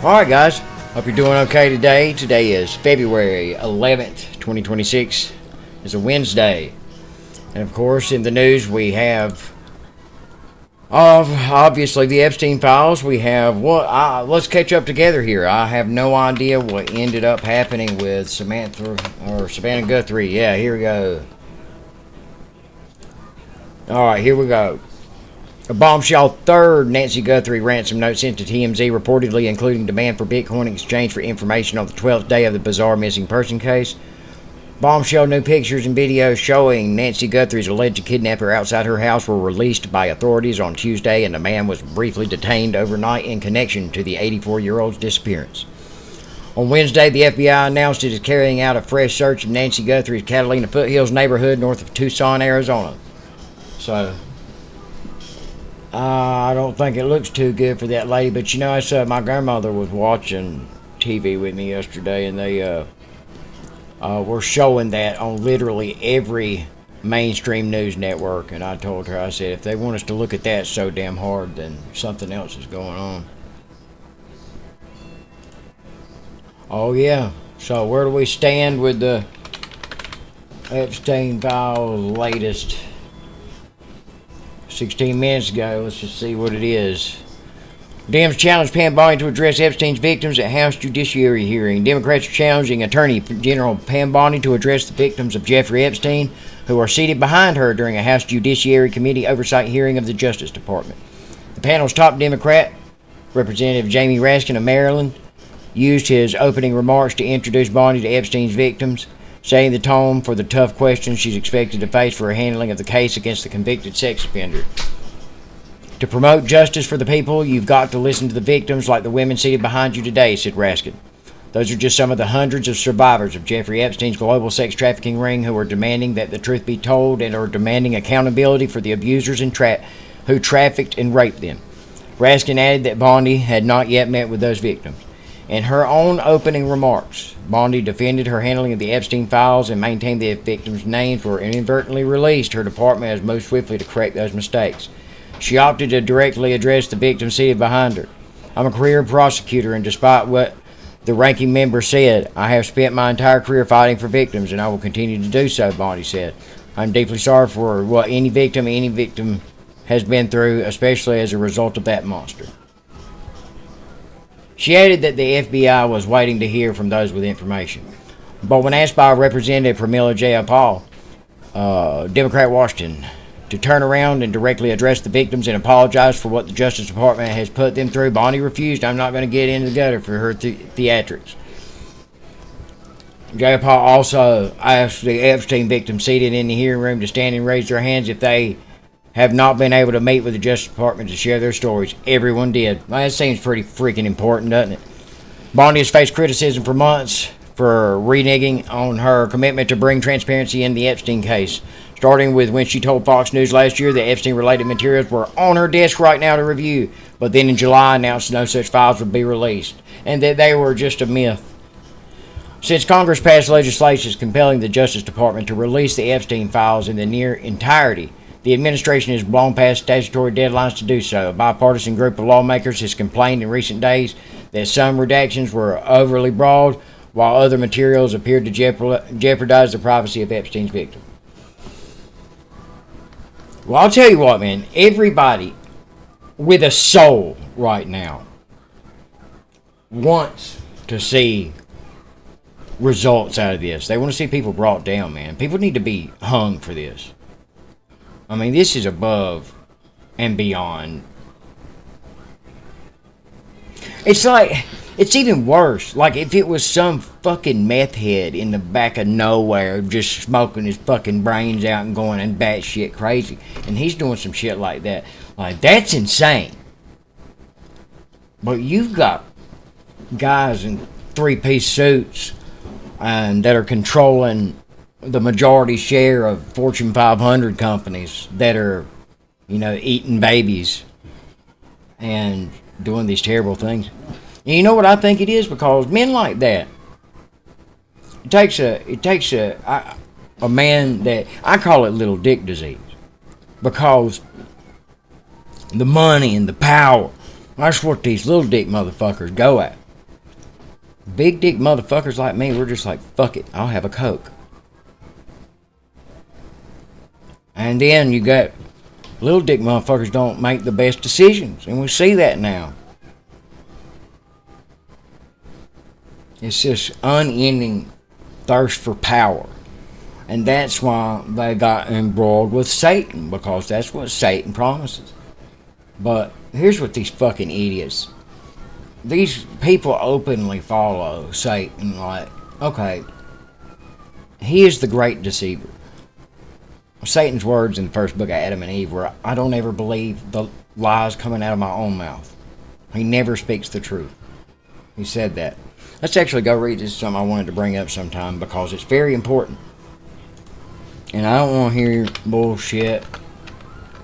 Alright guys, hope you're doing okay today. Today is February 11th, 2026. It's a Wednesday. And of course in the news we have obviously the Epstein files. We have let's catch up together here. I have no idea what ended up happening with Savannah Guthrie. Yeah, here we go. Alright, here we go. A bombshell third Nancy Guthrie ransom note sent to TMZ, reportedly including demand for Bitcoin in exchange for information on the 12th day of the bizarre missing person case. Bombshell new pictures and videos showing Nancy Guthrie's alleged kidnapper outside her house were released by authorities on Tuesday, and the man was briefly detained overnight in connection to the 84-year-old's disappearance. On Wednesday, the FBI announced it is carrying out a fresh search of Nancy Guthrie's Catalina Foothills neighborhood north of Tucson, Arizona. So I don't think it looks too good for that lady, but you know, my grandmother was watching TV with me yesterday, and they were showing that on literally every mainstream news network, and I told her, I said, if they want us to look at that so damn hard, then something else is going on. Oh yeah, so where do we stand with the Epstein files latest? 16 minutes ago. Let's just see what it is. Dems challenge Pam Bondi to address Epstein's victims at House Judiciary hearing. Democrats are challenging Attorney General Pam Bondi to address the victims of Jeffrey Epstein, who are seated behind her during a House Judiciary Committee oversight hearing of the Justice Department. The panel's top Democrat, Representative Jamie Raskin of Maryland, used his opening remarks to introduce Bondi to Epstein's victims, setting the tone for the tough questions she's expected to face for her handling of the case against the convicted sex offender. To promote justice for the people, you've got to listen to the victims like the women seated behind you today, said Raskin. Those are just some of the hundreds of survivors of Jeffrey Epstein's global sex trafficking ring who are demanding that the truth be told and are demanding accountability for the abusers and who trafficked and raped them. Raskin added that Bondi had not yet met with those victims. In her own opening remarks, Bondi defended her handling of the Epstein files and maintained that if victims' names were inadvertently released, her department has moved swiftly to correct those mistakes. She opted to directly address the victims seated behind her. I'm a career prosecutor, and despite what the ranking member said, I have spent my entire career fighting for victims, and I will continue to do so, Bondi said. I'm deeply sorry for what any victim has been through, especially as a result of that monster. She added that the FBI was waiting to hear from those with information. But when asked by Representative Pramila Jayapal, Democrat Washington, to turn around and directly address the victims and apologize for what the Justice Department has put them through, Bondi refused. I'm not going to get into the gutter for her theatrics. Jayapal also asked the Epstein victims seated in the hearing room to stand and raise their hands if they have not been able to meet with the Justice Department to share their stories. Everyone did. Well, that seems pretty freaking important, doesn't it? Bondi has faced criticism for months for reneging on her commitment to bring transparency in the Epstein case, starting with when she told Fox News last year that Epstein-related materials were on her desk right now to review, but then in July announced no such files would be released, and that they were just a myth. Since Congress passed legislation compelling the Justice Department to release the Epstein files in the near entirety, the administration has blown past statutory deadlines to do so. A bipartisan group of lawmakers has complained in recent days that some redactions were overly broad, while other materials appeared to jeopardize the privacy of Epstein's victim. Well, I'll tell you what, man. Everybody with a soul right now wants to see results out of this. They want to see people brought down, man. People need to be hung for this. I mean, this is above and beyond. It's like, it's even worse. Like if it was some fucking meth head in the back of nowhere just smoking his fucking brains out and going and batshit crazy. And he's doing some shit like that. Like, that's insane. But you've got guys in three-piece suits that are controlling the majority share of Fortune 500 companies that are, eating babies and doing these terrible things. And you know what I think it is? Because men like that, it takes a man that, I call it little dick disease. Because the money and the power, that's what these little dick motherfuckers go at. Big dick motherfuckers like me, we're just like, fuck it, I'll have a Coke. And then you got little dick motherfuckers don't make the best decisions. And we see that now. It's just unending thirst for power. And that's why they got embroiled with Satan, because that's what Satan promises. But here's what these fucking idiots. These people openly follow Satan like, okay, he is the great deceiver. Satan's words in the first book of Adam and Eve were, I don't ever believe the lies coming out of my own mouth. He never speaks the truth. He said that. Let's actually go read this. Something I wanted to bring up sometime because it's very important. And I don't want to hear bullshit.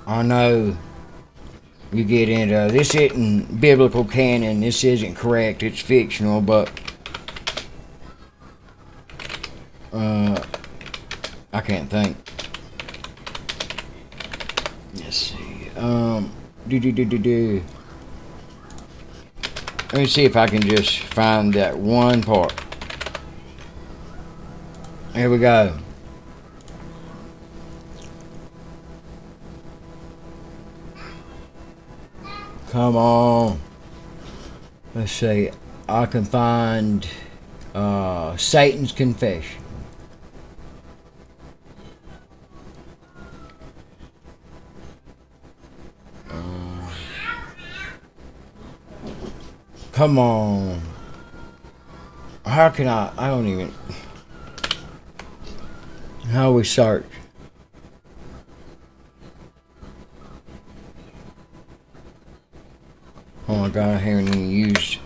I know you get into, this isn't biblical canon, this isn't correct, it's fictional, but I can't think. Let's see. Let me see if I can just find that one part. Here we go. Come on. Let's see. I can find Satan's confession. Come on. How can I don't even. How we search? Oh my god, I haven't even used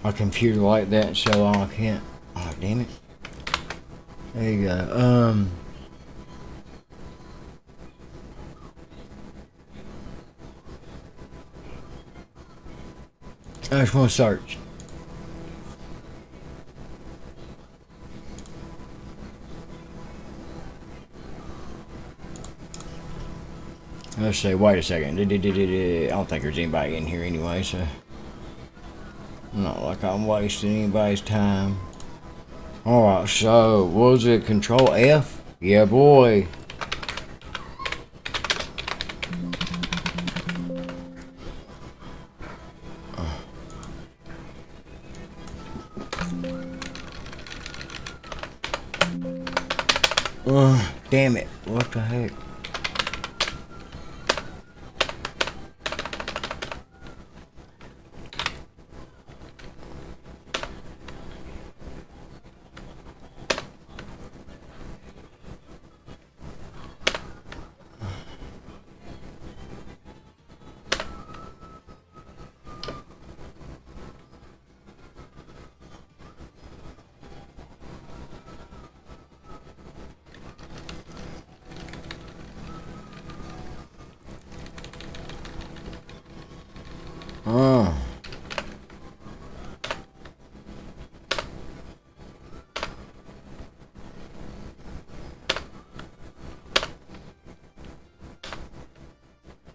a computer like that in so long I can't. Oh, damn it. There you go. I just want to search. Let's say, wait a second. I don't think there's anybody in here anyway, so not like I'm wasting anybody's time. Alright, so was it Control F? Yeah, boy. Damn it. What the heck?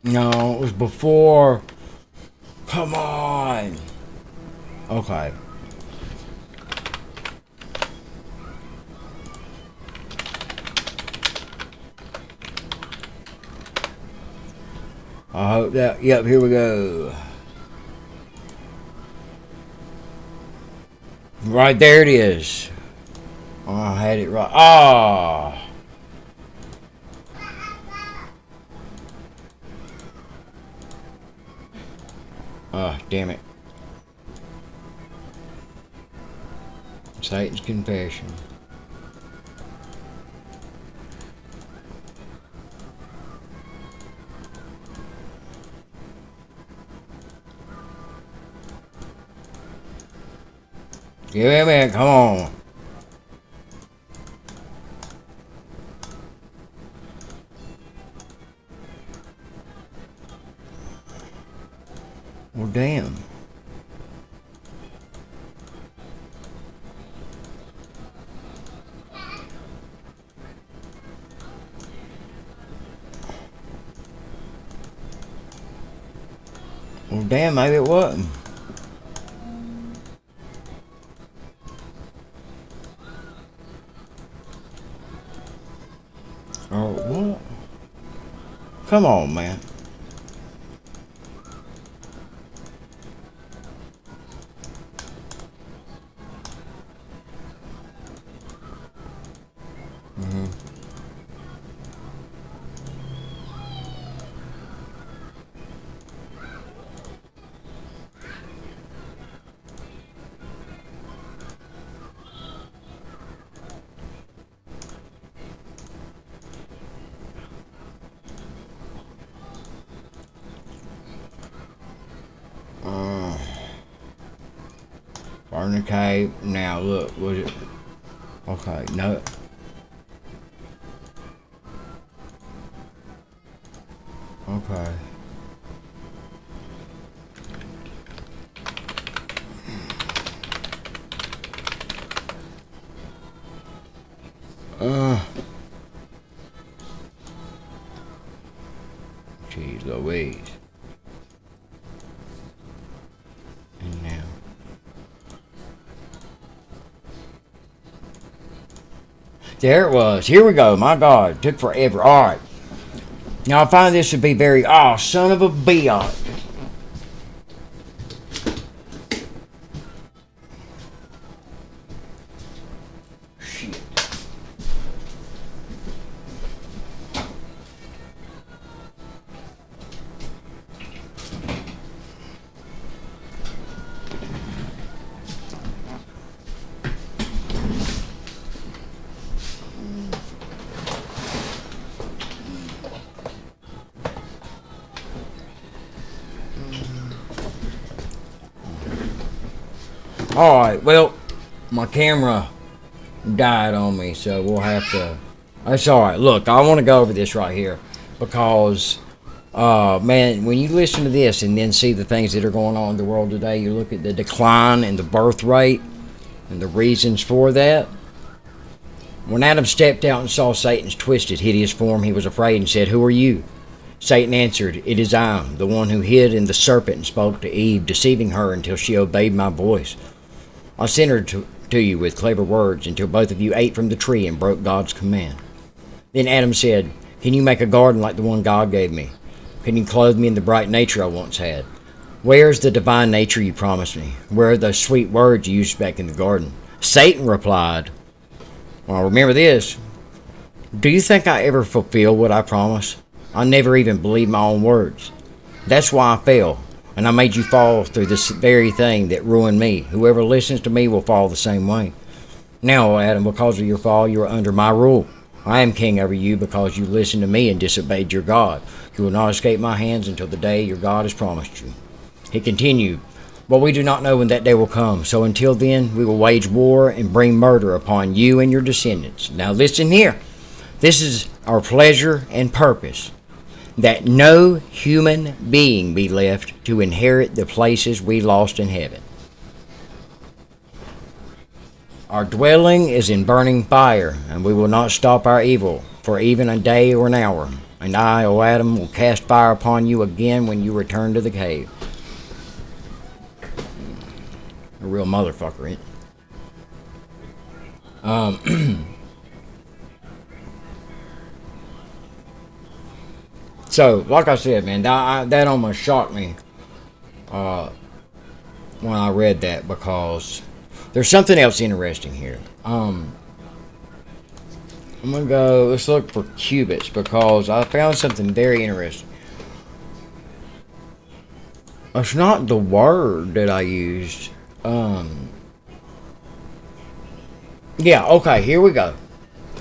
No, it was before. Come on. Okay. I hope that. Yep, here we go. Right there it is. Oh, I had it right. Ah. Oh, damn it. Satan's confession. Give me a minute, come on. Well, damn. Well, damn, maybe it wasn't. Oh, what? Come on, man. Mm-hmm. Uh, Burn the cave. Now, look. Was it? Okay, no. Okay. Uh, Jeez Louise. And now. There it was. Here we go. My God. It took forever. Alright. Now I find this to be very. Oh, son of a bitch. Shit. Alright, well, my camera died on me, so we'll have to. That's alright. Look, I want to go over this right here because, man, when you listen to this and then see the things that are going on in the world today, you look at the decline in the birth rate and the reasons for that. When Adam stepped out and saw Satan's twisted, hideous form, he was afraid and said, "Who are you?" Satan answered, "It is I, the one who hid in the serpent and spoke to Eve, deceiving her until she obeyed my voice. I sent her to you with clever words until both of you ate from the tree and broke God's command." Then Adam said, "Can you make a garden like the one God gave me? Can you clothe me in the bright nature I once had? Where is the divine nature you promised me? Where are those sweet words you used back in the garden?" Satan replied, "Well, remember this. Do you think I ever fulfill what I promised? I never even believed my own words. That's why I fell, and I made you fall through this very thing that ruined me. Whoever listens to me will fall the same way. Now, Adam, because of your fall, you are under my rule. I am king over you because you listened to me and disobeyed your God. You will not escape my hands until the day your God has promised you." He continued, "But we do not know when that day will come, so until then we will wage war and bring murder upon you and your descendants. Now listen here. This is our pleasure and purpose, that no human being be left to inherit the places we lost in heaven. Our dwelling is in burning fire, and we will not stop our evil for even a day or an hour. And I, O Adam, will cast fire upon you again when you return to the cave." A real motherfucker, ain't it? So, like I said, man, that almost shocked me when I read that because there's something else interesting here. I'm gonna go. Let's look for cubits because I found something very interesting. It's not the word that I used. Yeah. Okay. Here we go.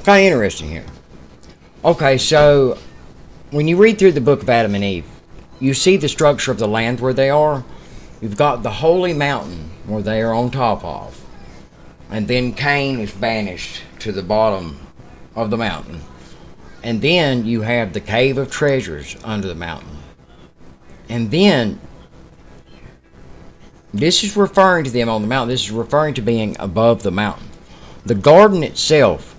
Kind of interesting here. Okay. So when you read through the book of Adam and Eve, you see the structure of the land where they are. You've got the holy mountain where they are on top of. And then Cain is banished to the bottom of the mountain. And then you have the cave of treasures under the mountain. And then this is referring to them on the mountain. This is referring to being above the mountain. The garden itself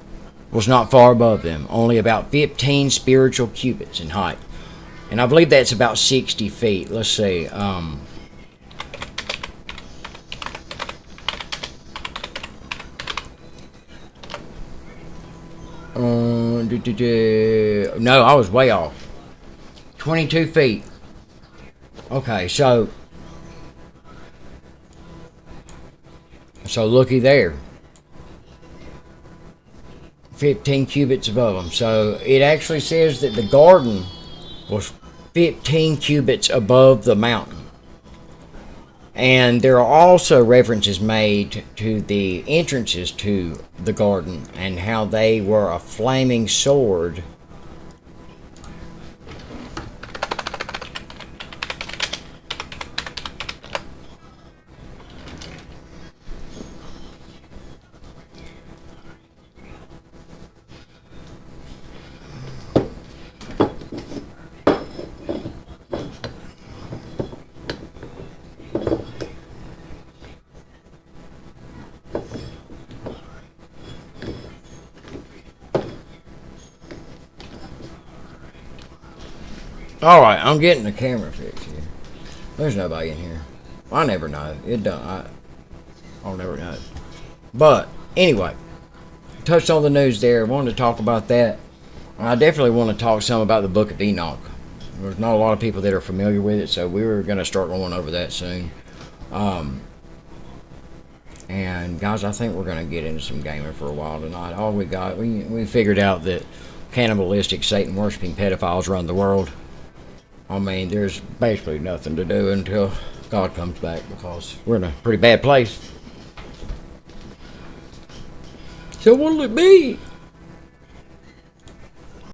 was not far above them, only about 15 spiritual cubits in height. And I believe that's about 60 feet. Let's see. No, I was way off. 22 feet. Okay, so looky there. 15 cubits above them. So it actually says that the garden was 15 cubits above the mountain. And there are also references made to the entrances to the garden and how they were a flaming sword. Alright, I'm getting the camera fixed here. There's nobody in here. I never know. I'll never know. But, anyway, touched on the news there. Wanted to talk about that. I definitely want to talk some about the Book of Enoch. There's not a lot of people that are familiar with it, so we were going to start going over that soon. And, guys, I think we're going to get into some gaming for a while tonight. All we figured out that cannibalistic, Satan-worshipping pedophiles run the world. I mean, there's basically nothing to do until God comes back because we're in a pretty bad place. So what'll it be?